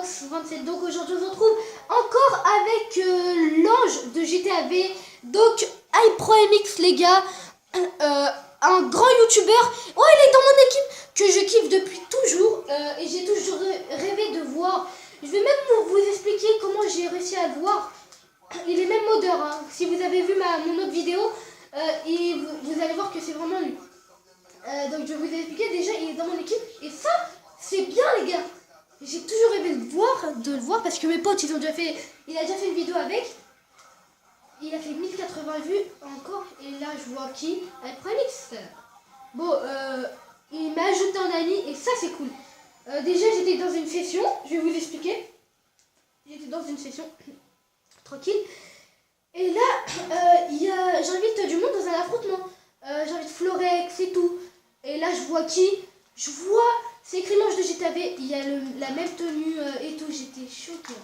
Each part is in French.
Fox27. Donc aujourd'hui on se retrouve encore avec l'ange de GTA V. Donc iProMX les gars, un grand youtubeur. Oh, il est dans mon équipe que je kiffe depuis toujours et j'ai toujours rêvé de voir. Je vais même vous expliquer comment j'ai réussi à le voir. Il est même modeur, hein. Si vous avez vu mon autre vidéo, et vous allez voir que c'est vraiment lui. Donc je vais vous expliquer, déjà il est dans mon équipe et ça c'est bien les gars. J'ai toujours rêvé de le voir parce que mes potes il a déjà fait une vidéo avec. Il a fait 1080 vues encore et là je vois qui iProMX. Bon, il m'a ajouté en ami et ça c'est cool. Déjà j'étais dans une session, je vais vous expliquer. J'étais dans une session tranquille. Et là, j'invite du monde dans un affrontement. J'invite Florex et tout. Et là, je vois qui? Je vois, c'est écrit l'ange de GTA V. Il y a la même tenue et tout. J'étais choquée.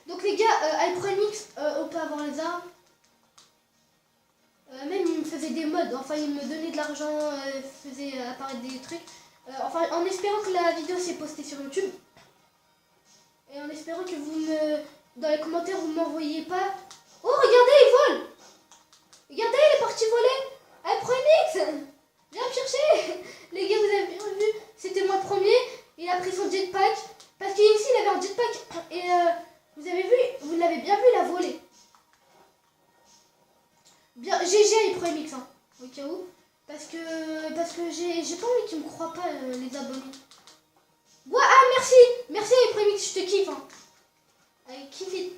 Donc les gars, iProMX, on peut avoir les armes. Même il me faisait des mods. Enfin, il me donnait de l'argent, faisait apparaître des trucs. Enfin, en espérant que la vidéo s'est postée sur YouTube. Et en espérant que dans les commentaires, vous m'envoyez pas. Oh, regardez, il vole! Regardez, il est parti voler! iProMX! Viens me chercher! Les gars, vous avez bien vu, c'était moi le premier. Il a pris son jetpack. Parce qu'ici, il avait un jetpack. Et vous avez vu, vous l'avez bien vu, il a volé. Bien, GG iProMX, hein, au cas où. Parce que j'ai pas envie qu'ils me croient pas, les abonnés. Ouais, ah, merci! Merci iProMX, je te kiffe, hein. Avec kiffé.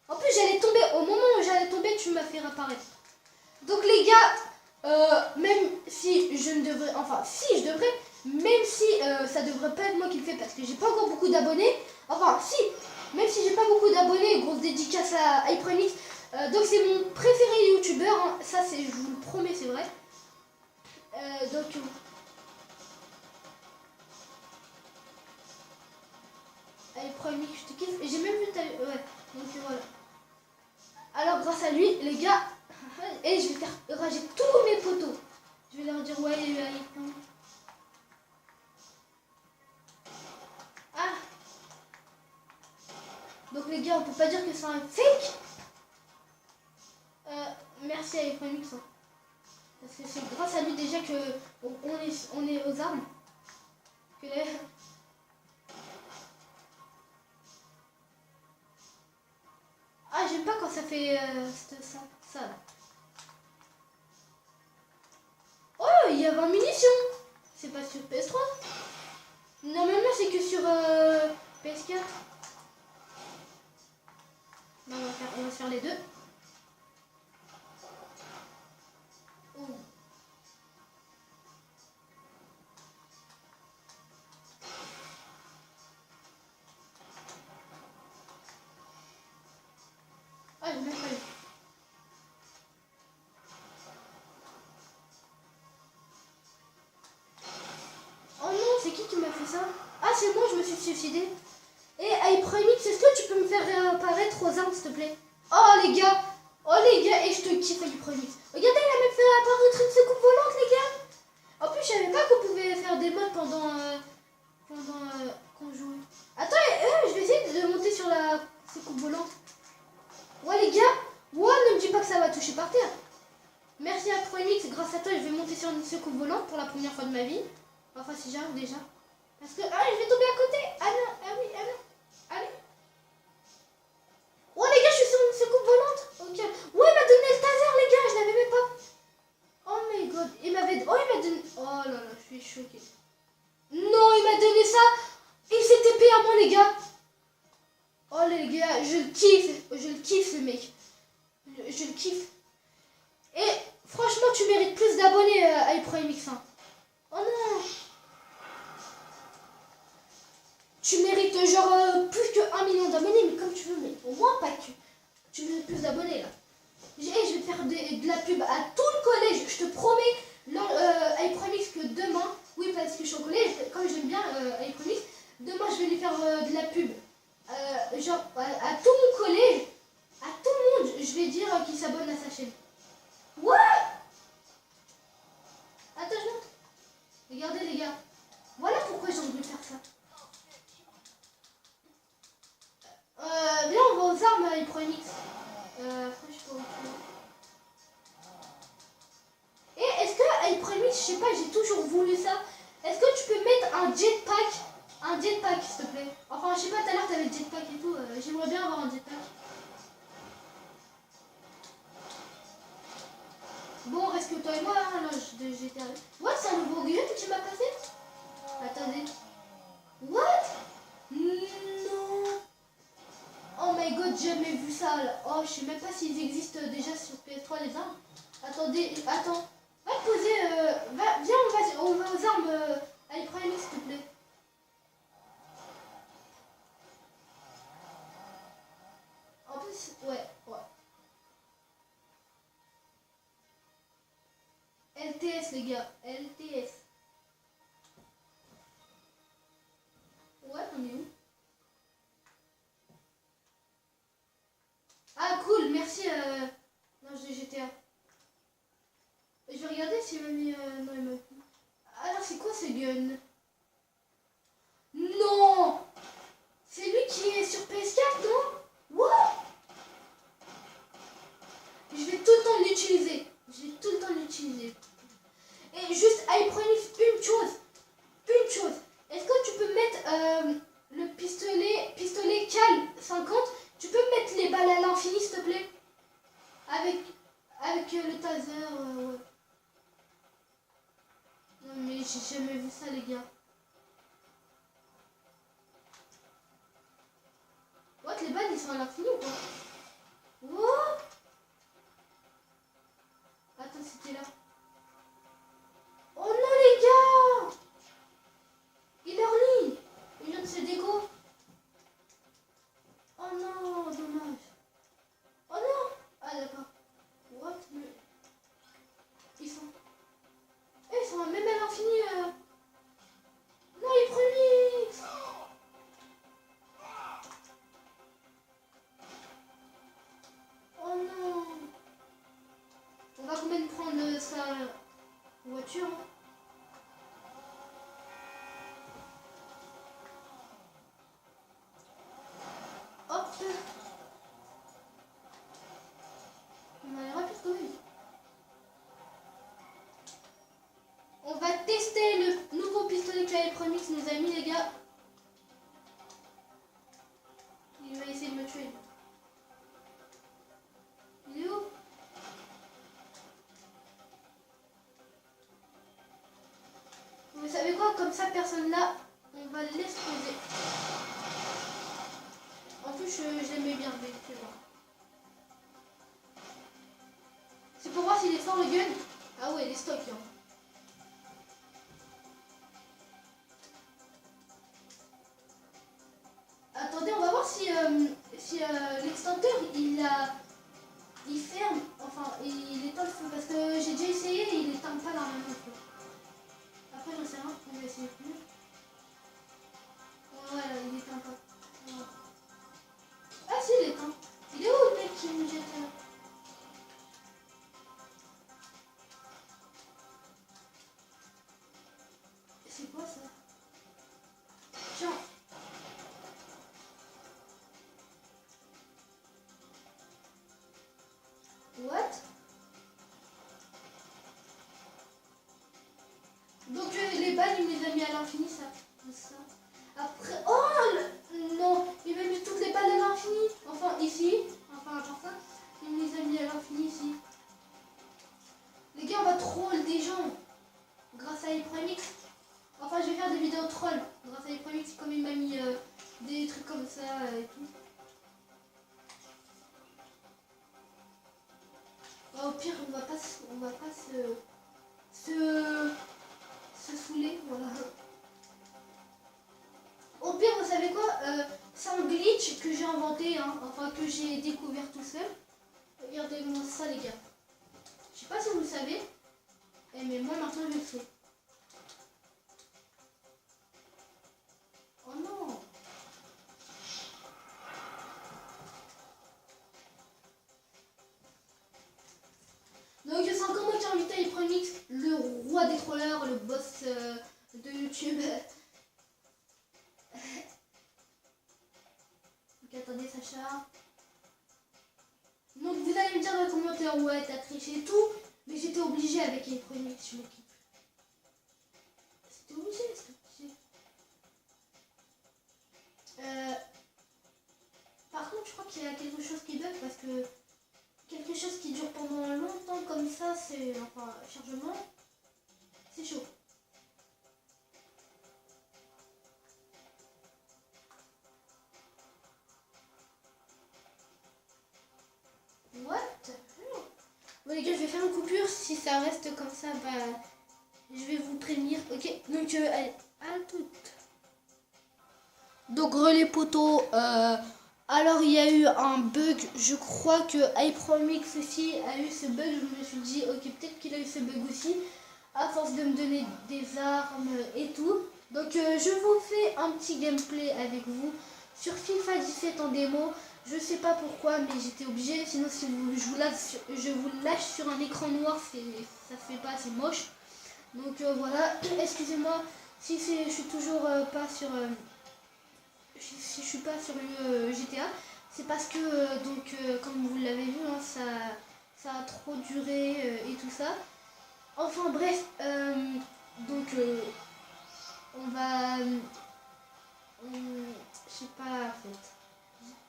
En plus, j'allais tomber, au moment où j'allais tomber, tu m'as fait réapparaître. Donc les gars, même si je ne devrais, enfin si je devrais, même si ça devrait pas être moi qui le fais parce que j'ai pas encore beaucoup d'abonnés, enfin si, même si j'ai pas beaucoup d'abonnés, grosse dédicace à iProMX, donc c'est mon préféré youtubeur, hein, ça c'est, je vous le promets, c'est vrai. Donc iProMX, je te kiffe, et j'ai même vu ta, ouais, donc voilà. Alors grâce à lui, les gars, et je vais faire rager tous mes potos. Je vais leur dire ouais, il y a eu un. Ah. Donc les gars, on peut pas dire que c'est un fake. Merci à iProMX. Hein. Parce que c'est grâce à lui déjà que on est aux armes. Que les... Ah, j'aime pas quand ça fait ça là. Oh, il y a 20 munitions. C'est pas sur PS3. Normalement, c'est que sur PS4. Non, on va faire les deux. Oh. Ah, j'ai même pas eu. Oh non, c'est qui m'a fait ça? Ah, c'est moi, je me suis suicidée. Et iProMX, est-ce que tu peux me faire réapparaître aux armes, s'il te plaît? Oh les gars, et je te kiffe iProMX. Regardez, il a même fait apparaître une soucoupe volante, les gars. En plus, je savais pas qu'on pouvait faire des modes pendant qu'on jouait. Attends, je vais essayer de monter sur la soucoupe volante. Ouais les gars, ouais, ne me dis pas que ça va toucher par terre. Merci à iProMX, grâce à toi, je vais monter sur une soucoupe volante pour la première fois de ma vie. Enfin, si j'arrive déjà. Parce que, ah, je vais tomber à côté. Ah non, ah oui, ah non. Allez. Oh les gars, je suis sur une soucoupe volante. Ok. Ouais, il m'a donné le taser, les gars, je l'avais même pas. Oh my god. Il m'a donné. Oh là là, je suis choquée. Non, il m'a donné ça. Il s'est TP à moi, les gars. Oh les gars, je le kiffe ce mec. Je le kiffe. Et franchement, tu mérites plus d'abonnés à iProMX. Hein. Oh non. Tu mérites genre plus que 1 million d'abonnés, mais comme tu veux, mais au moins pas que. Tu mérites plus d'abonnés là. Je vais te faire de la pub à tout le collège, je te promets, iProMX que demain, oui parce que je suis au collège, comme j'aime bien iProMX, demain je vais lui faire de la pub. Genre à tout mon collège, à tout le monde, je vais dire qu'il s'abonne à sa chaîne. Ouais. Attends, je monte. Regardez les gars, voilà pourquoi j'ai envie de faire ça. un jetpack. Un jetpack, s'il te plaît. Enfin, je sais pas, tout à l'heure, t'avais le jetpack et tout. J'aimerais bien avoir un jetpack. Bon, reste que toi et moi, hein, là, de GTA. What, c'est un nouveau gun que tu m'as passé? Attendez. What? Non. Oh my god, j'ai jamais vu ça là. Oh, je sais même pas s'ils existent déjà sur PS3 les armes. Attendez, attends. Va te poser, viens, on va aux armes iPrime, s'il te plaît. En plus, ouais. LTS les gars, LTS. Ouais, on est où? Ah cool, merci l'ange de GTA. Je vais regarder s'il m'a mis... non, il m'a... Alors c'est quoi ce gun? Non. C'est lui qui est sur PS4, non? What? Je vais tout le temps l'utiliser. Je vais tout le temps l'utiliser. Et juste, iPronix, une chose. Est-ce que tu peux mettre le pistolet Cal 50? Tu peux mettre les balles à l'infini, s'il te plaît? Avec le taser, ouais. Non mais j'ai jamais vu ça, les gars. What, les balles, ils sont à l'infini ou quoi? What? Attends, c'était là. Oh non, les gars! Il est en ligne. Il vient de se déco. Oh non, dommage. Oh non. Ah d'accord. What? Mais... Ils sont même à l'infini. Non, il premier. Oh non. On va quand même prendre sa voiture. Hein. Hop. On va aller rapide quand même. On va tester le nouveau pistolet que iPronix nous a mis, les gars. Il va essayer de me tuer. Il est où? Vous savez quoi? Comme ça, personne là, on va le laisser poser. En plus, je l'aimais bien, mais c'est bon. C'est pour voir s'il est fort le gun. Ah ouais, les stocks. Hein. Attendez, on va voir si, l'extincteur il ferme, enfin il éteint le feu parce que j'ai déjà essayé et il éteint pas normalement le feu. Après j'en sais rien, on va essayer plus. Ouais, il éteint pas. Ouais. Ah si, il éteint. Il est où le mec qui me jette là? C'est quoi ça? Tiens. What? Donc les balles il me les a mis à l'infini ça. Après, oh non, il m'a mis toutes les balles à l'infini. Enfin ici, enfin à part ça, il me les a mis à l'infini ici. Les gars, on va troll des gens grâce à iPronix. Enfin, je vais faire des vidéos troll grâce à iPronix comme il m'a mis des trucs comme ça et tout. Oh, au pire, on va pas se saouler, voilà. Au pire, vous savez quoi? C'est un glitch que j'ai inventé, hein, enfin que j'ai découvert tout seul. Regardez-moi ça, les gars. Je sais pas si vous le savez, mais moi maintenant je le sais. Oh non! Donc c'est encore moi qui ai invité iPronix, le roi des trollers, le boss de YouTube. Donc attendez, Sacha. Donc vous allez me dire dans les commentaires, ouais t'as triché et tout, mais j'étais obligée avec iPronix, je m'occupe. C'était obligé, c'était obligé. je crois qu'il y a quelque chose qui bug parce que quelque chose qui dure pendant longtemps comme ça, c'est enfin chargement, c'est chaud. What? Bon les gars, je vais faire une coupure. Si ça reste comme ça, bah je vais vous prévenir. Ok, donc allez, à toutes. Donc relais poteau. Alors il y a eu un bug. Je crois que iProMix aussi a eu ce bug. Je me suis dit ok, peut-être qu'il a eu ce bug aussi à force de me donner des armes et tout. Donc je vous fais un petit gameplay avec vous sur FIFA 17 en démo. Je sais pas pourquoi, mais j'étais obligée. Sinon, si vous, je vous lâche sur un écran noir, ça se fait pas, c'est moche. Donc voilà. Excusez-moi si je suis toujours pas sur. Si je suis pas sur le GTA, c'est parce que comme vous l'avez vu, hein, ça a trop duré et tout ça. Enfin bref, on va. Je sais pas en fait.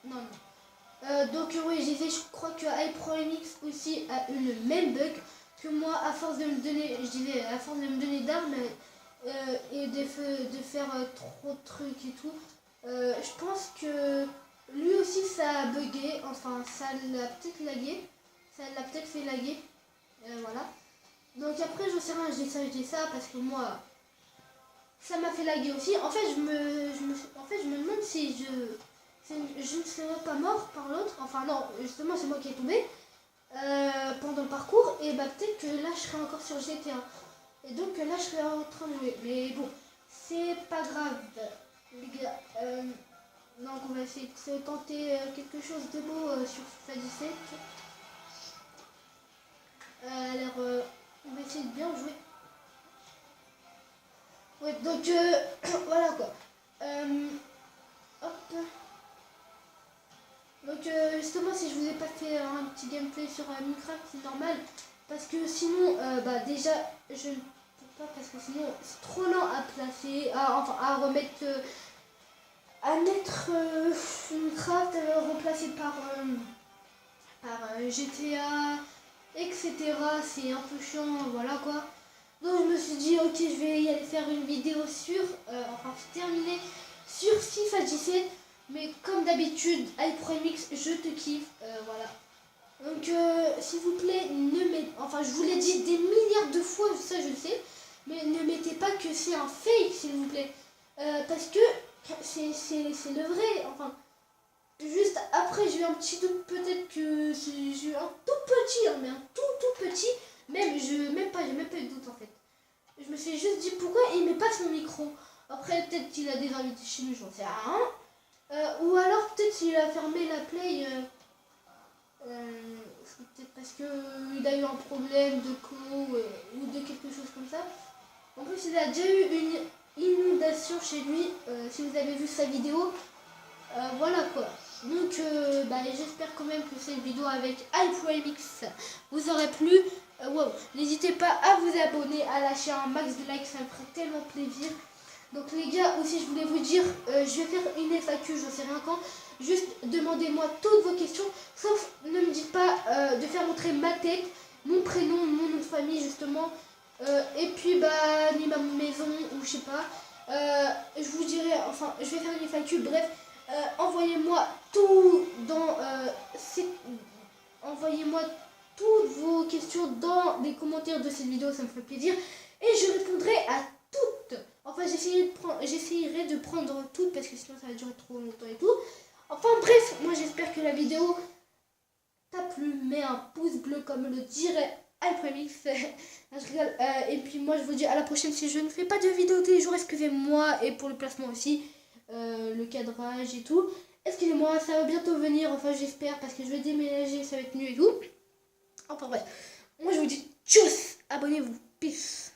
Non, non. Oui, je crois que iProMix aussi a eu le même bug que moi à force de me donner, à force de me donner d'armes et de faire trop de trucs et tout. Je pense que lui aussi ça a bugué, enfin ça l'a peut-être lagué, ça l'a peut-être fait laguer, voilà. Donc après je sais rien, je dis ça parce que moi ça m'a fait laguer aussi. En fait je me demande si je ne serais pas mort par l'autre, enfin non, justement c'est moi qui ai tombé pendant le parcours et bah peut-être que là je serais encore sur GTA. Et donc là je serais en train de jouer, mais bon, c'est pas grave. Les gars, donc on va essayer de tenter quelque chose de beau sur FIFA 17. Alors, on va essayer de bien jouer. Ouais, donc voilà quoi. Hop. Donc justement, si je vous ai pas fait un petit gameplay sur Minecraft, c'est normal. Parce que sinon, bah déjà, je ne peux pas parce que sinon c'est trop lent à placer, à remettre. À mettre Minecraft remplacé par GTA, etc. C'est un peu chiant, voilà quoi. Donc je me suis dit, ok, je vais y aller faire une vidéo sur, terminer sur FIFA 17. Mais comme d'habitude, iProMix, je te kiffe, voilà. Donc s'il vous plaît, enfin je vous l'ai dit des milliards de fois, ça je le sais. Mais ne mettez pas que c'est un fake, s'il vous plaît. Parce que c'est le vrai, enfin. Juste après, j'ai eu un petit doute, peut-être que j'ai eu un tout petit, hein, mais un tout petit. J'ai même pas eu de doute en fait. Je me suis juste dit pourquoi il met pas son micro. Après, peut-être qu'il a des invités chez nous, j'en sais rien. Ou alors, peut-être qu'il a fermé la play. Peut-être parce qu'il a eu un problème de co ou de quelque chose comme ça. En plus, il a déjà eu une inondation chez lui, si vous avez vu sa vidéo. Voilà quoi. Donc j'espère quand même que cette vidéo avec iProMix vous aurait plu. Wow. N'hésitez pas à vous abonner, à lâcher un max de likes, ça me ferait tellement plaisir. Donc les gars, aussi je voulais vous dire, je vais faire une FAQ, je sais rien quand. Juste demandez-moi toutes vos questions, sauf ne me dites pas de faire montrer ma tête, mon prénom, mon nom de famille justement, et puis ni ma maison ou je sais pas. Je vous dirai, enfin je vais faire une FAQ, bref. Envoyez-moi tout envoyez-moi toutes vos questions dans les commentaires de cette vidéo, ça me ferait plaisir. Et je répondrai à toutes. Enfin, j'essayerai de prendre toutes parce que sinon ça va durer trop longtemps et tout. Enfin bref, moi j'espère que la vidéo t'a plu. Mets un pouce bleu comme le dirait iProMix. Je rigole. Et puis moi je vous dis à la prochaine si je ne fais pas de vidéo tous les jours, excusez-moi. Et pour le placement aussi. Le cadrage et tout. Excusez-moi, ça va bientôt venir, enfin j'espère, parce que je vais déménager, ça va être mieux et tout. Enfin bref, moi je vous dis tchuss, abonnez-vous, peace.